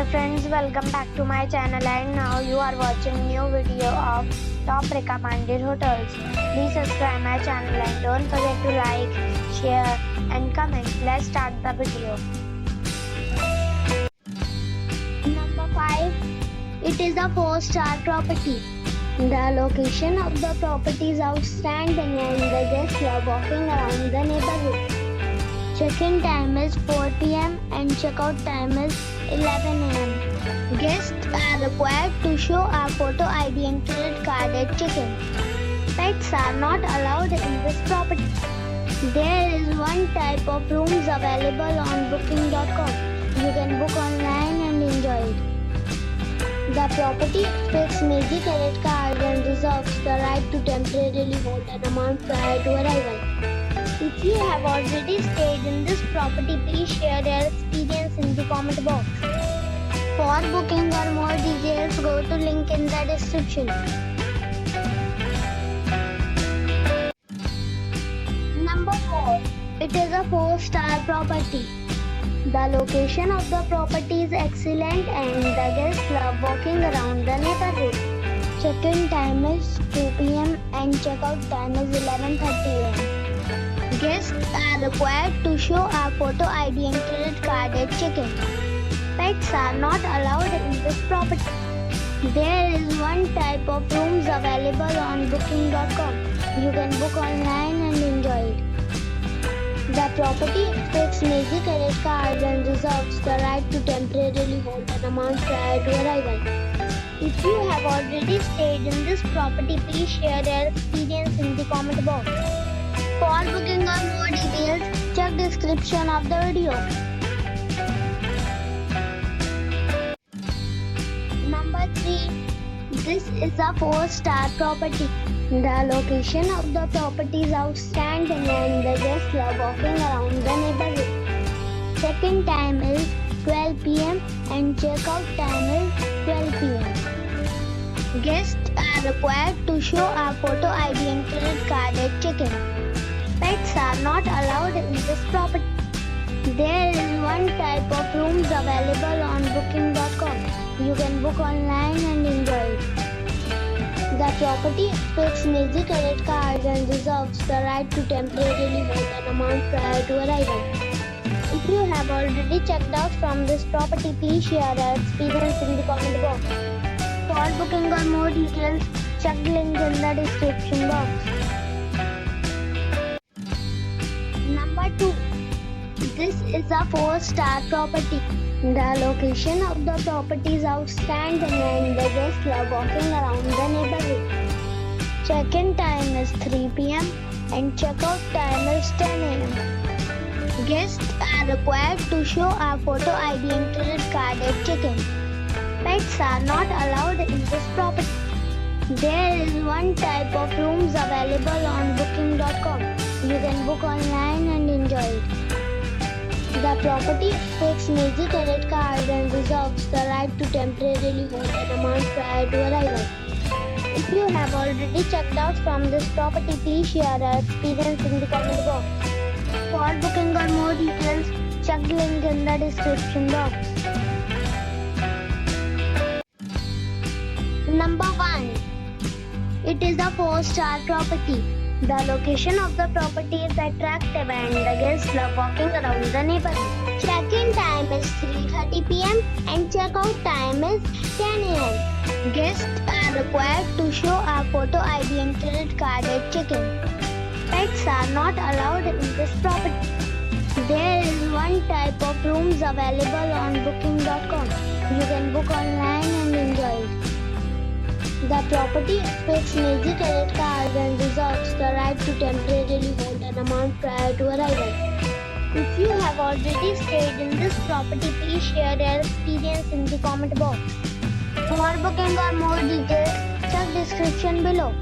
Hello friends, welcome back to my channel, and now you are watching new video of top recommended hotels. Please subscribe my channel and don't forget to like, share and comment. Let's start the video. Number 5. It is a 4-star property. The location of the property is outstanding and the guests love walking around the neighborhood. Check-in time is 4 p.m. and check-out time is 11 a.m. Guests are required to show a photo ID and credit card at check-in. Pets are not allowed in this property. There is one type of rooms available on booking.com. You can book online and enjoy it. The property expects major credit cards and reserves the right to temporarily hold an amount prior to arrival. If you have already stayed in this property, please share your experience in the comment box. For booking or more details, go to link in the description. Number 4. It is a 4-star property. The location of the property is excellent and the guests love walking around the neighborhood. Check-in time is 2 p.m. and check-out time is 11:30 a.m. Guests are required to show a photo ID and credit card at check-in. Pets are not allowed in this property. There is one type of rooms available on booking.com. You can book online and enjoy it. The property expects major credit cards and reserves the right to temporarily hold an amount prior to arrival. If you have already stayed in this property, please share your experience in the comment box. For booking or more details, check description of the video. Number 3. This is a 4-star property. The location of the property is outstanding and the guests love walking around the neighborhood. Check-in time is 12 p.m. and check-out time is 12 p.m. Guests are required to show a photo ID and credit card at check-in. Pets are not allowed in this property. There is one type of rooms available on booking.com. You can book online and enjoy it. The property expects major credit cards and reserves the right to temporarily hold an amount prior to arrival. If you have already checked out from this property, please share your experience in the comment box. For booking or more details, check the link in the description box. Number 2. This is a 4-star property. The location of the property is outstanding and the guests love walking around the neighborhood. Check-in time is 3 p.m. and check-out time is 10 a.m. Guests are required to show a photo ID and credit card at check-in. Pets are not allowed in this property. There is one type of rooms available on booking.com. You can book online and enjoy it. The property expects major credit cards and reserves the right to temporarily hold an amount prior to arrival. If you have already checked out from this property, please share your experience in the comment box. For booking or more details, check the link in the description box. Number 1. It is a 4-star property. The location of the property is attractive and the guests love walking around the neighborhood. Check-in time is 3:30 p.m. and check-out time is 10 a.m. Guests are required to show a photo ID and credit card at check-in. Pets are not allowed in this property. There is one type of rooms available on booking.com. You can book online and enjoy it. The property expects major credit cards and reserves the right to temporarily hold an amount prior to arrival. If you have already stayed in this property, please share your experience in the comment box. For booking or more details, check description below.